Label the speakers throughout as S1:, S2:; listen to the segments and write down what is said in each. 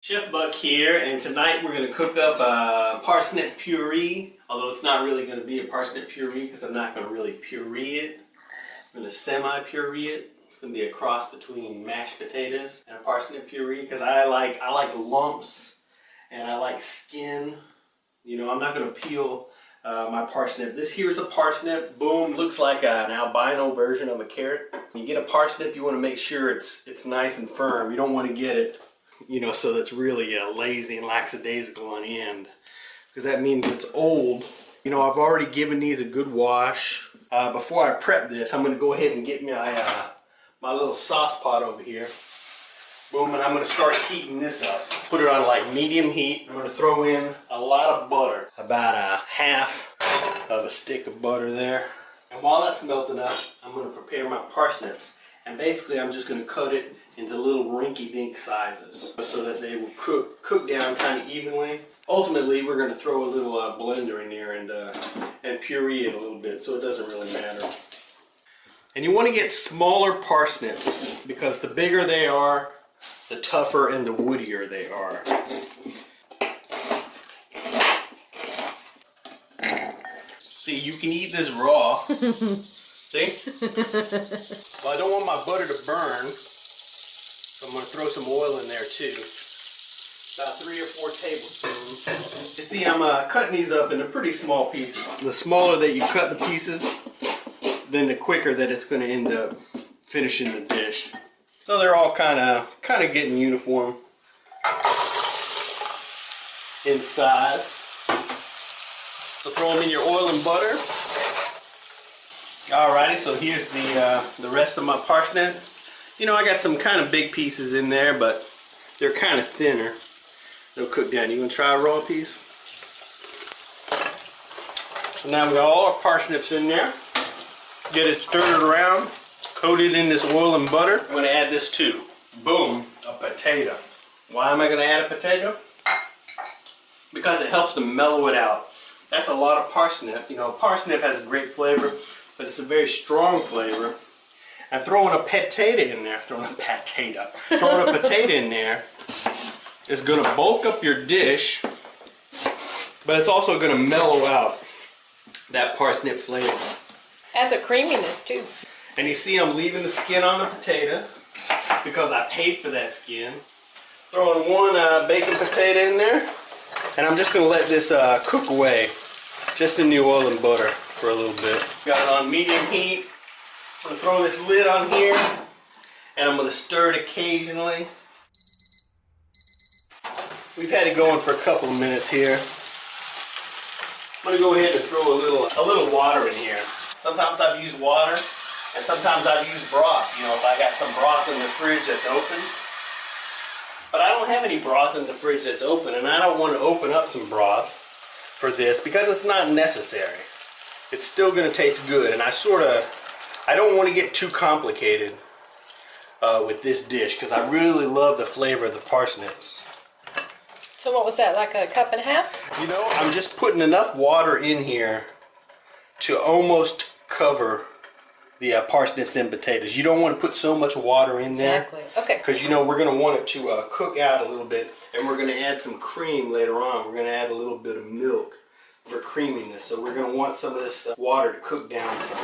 S1: Chef Buck here, and tonight we're going to cook up a parsnip puree, although it's not really going to be a parsnip puree because I'm not going to really puree it. I'm going to semi-puree it. It's going to be a cross between mashed potatoes and a parsnip puree because I like lumps and I like skin. You know, I'm not going to peel my parsnip. This here is a parsnip. Boom, looks like an albino version of a carrot. When you get a parsnip, you want to make sure it's nice and firm. You don't want to get it, you know, so that's really lazy and lackadaisical on the end, because that means it's old. You know, I've already given these a good wash. Before I prep this, I'm going to go ahead and get my little sauce pot over here. Boom, and I'm going to start heating this up. Put it on like medium heat. I'm going to throw in a lot of butter, about a half of a stick of butter there. And while that's melting up, I'm going to prepare my parsnips. And basically, I'm just going to cut it into little rinky-dink sizes so that they will cook down kind of evenly. Ultimately, we're going to throw a little blender in there and puree it a little bit, so it doesn't really matter. And you want to get smaller parsnips because the bigger they are, the tougher and the woodier they are. See, you can eat this raw. See? Well, I don't want my butter to burn, so I'm going to throw some oil in there too. About 3 or 4 tablespoons. You see, I'm cutting these up into pretty small pieces. The smaller that you cut the pieces, then the quicker that it's going to end up finishing the dish. So they're all kind of getting uniform in size. So throw them in your oil and butter. Alrighty, so here's the rest of my parsnip. You know, I got some kind of big pieces in there, but they're kind of thinner. They'll cook down. You gonna try a raw piece? So now we got all our parsnips in there. Get it stirred around. Coat it in this oil and butter. I'm going to add this too. Boom, a potato. Why am I going to add a potato? Because it helps to mellow it out. That's a lot of parsnip. You know, parsnip has a great flavor, but it's a very strong flavor. And throwing a potato in there, throwing a potato in there is going to bulk up your dish, but it's also going to mellow out that parsnip flavor.
S2: Adds a creaminess too.
S1: And you see I'm leaving the skin on the potato because I paid for that skin. Throwing one bacon potato in there. And I'm just going to let this cook away just in the oil and butter for a little bit. Got it on medium heat. I'm going to throw this lid on here. And I'm going to stir it occasionally. We've had it going for a couple of minutes here. I'm going to go ahead and throw a little water in here. Sometimes I've used water. And sometimes I've used broth, you know, if I got some broth in the fridge that's open. But I don't have any broth in the fridge that's open, and I don't want to open up some broth for this because it's not necessary. It's still going to taste good, and I don't want to get too complicated with this dish because I really love the flavor of the parsnips.
S2: So what was that, like a cup and a half?
S1: You know, I'm just putting enough water in here to almost cover the parsnips and potatoes. You don't want to put so much water in there.
S2: Exactly. Okay.
S1: Because, you know, we're going to want it to cook out a little bit, and we're going to add some cream later on. We're going to add a little bit of milk for creaminess. So we're going to want some of this water to cook down some.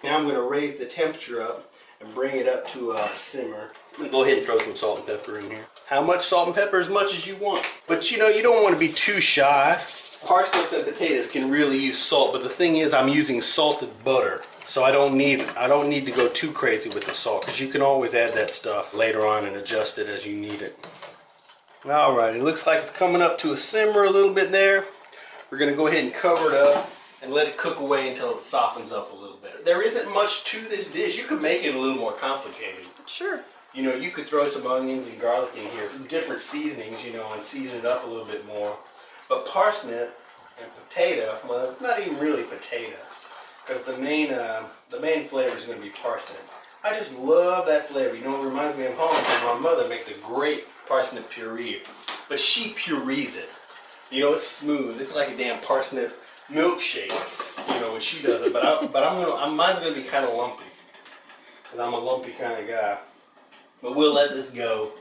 S1: Now I'm going to raise the temperature up and bring it up to a simmer. I'm going to go ahead and throw some salt and pepper in here. How much salt and pepper? As much as you want. But, you know, you don't want to be too shy. Parsnips and potatoes can really use salt, but the thing is I'm using salted butter. So I don't need to go too crazy with the salt because you can always add that stuff later on and adjust it as you need it. Alright, it looks like it's coming up to a simmer a little bit there. We're going to go ahead and cover it up and let it cook away until it softens up a little bit. There isn't much to this dish. You could make it a little more complicated.
S2: Sure.
S1: You know, you could throw some onions and garlic in here, some different seasonings, you know, and season it up a little bit more. But parsnip and potato, well, it's not even really potato. Because the main flavor is going to be parsnip. I just love that flavor. You know, it reminds me of home because my mother makes a great parsnip puree. But she purees it. You know, it's smooth. It's like a damn parsnip milkshake. You know, when she does it. But mine's going to be kind of lumpy. Because I'm a lumpy kind of guy. But we'll let this go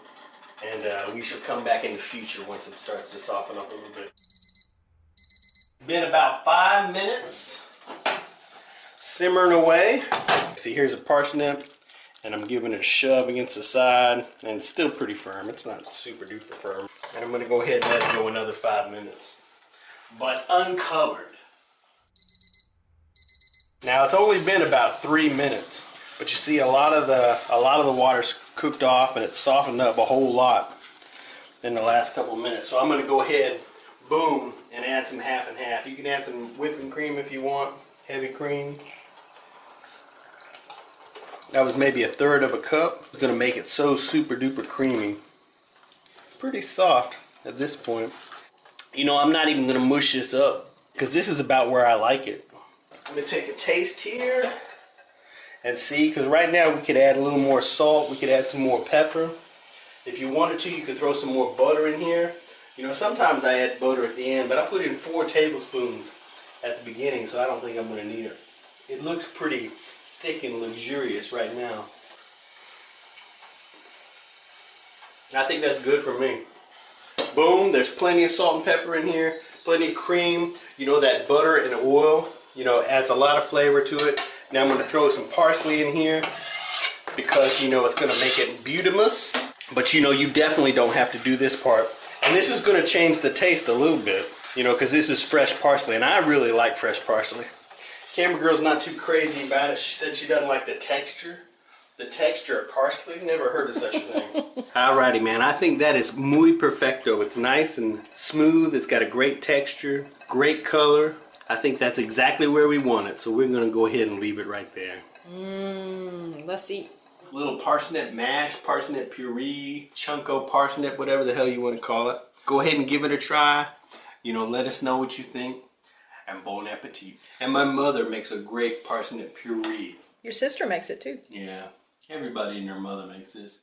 S1: And we shall come back in the future once it starts to soften up a little bit. Been about 5 minutes simmering away. See, here's a parsnip, and I'm giving it a shove against the side, and it's still pretty firm. It's not super duper firm. And I'm gonna go ahead and let it go another 5 minutes, but uncovered. Now it's only been about 3 minutes, but you see a lot of the water's cooked off, and it's softened up a whole lot in the last couple of minutes. So I'm gonna go ahead, boom, and add some half and half. You can add some whipping cream if you want, heavy cream. That was maybe 1/3 of a cup. It's gonna make it so super duper creamy. Pretty soft at this point. You know, I'm not even gonna mush this up because this is about where I like it. I'm gonna take a taste here and see, because right now we could add a little more salt, we could add some more pepper. If you wanted to, you could throw some more butter in here. You know, sometimes I add butter at the end, but I put in 4 tablespoons at the beginning, so I don't think I'm gonna need it. It looks pretty thick and luxurious right now. I think that's good for me. Boom, there's plenty of salt and pepper in here, plenty of cream. You know, that butter and oil, you know, adds a lot of flavor to it. Now I'm gonna throw some parsley in here because, you know, it's gonna make it beautimous. But you know, you definitely don't have to do this part. And this is gonna change the taste a little bit, you know, because this is fresh parsley, and I really like fresh parsley. Camera girl's not too crazy about it. She said she doesn't like the texture. The texture of parsley? Never heard of such a thing. Alrighty, man. I think that is muy perfecto. It's nice and smooth. It's got a great texture, great color. I think that's exactly where we want it. So we're going to go ahead and leave it right there.
S2: Let's eat.
S1: Little parsnip mash, parsnip puree, chunko parsnip, whatever the hell you want to call it. Go ahead and give it a try. You know, let us know what you think. And bon appetit. And my mother makes a great parsnip puree.
S2: Your sister makes it too.
S1: Yeah. Everybody and their mother makes this.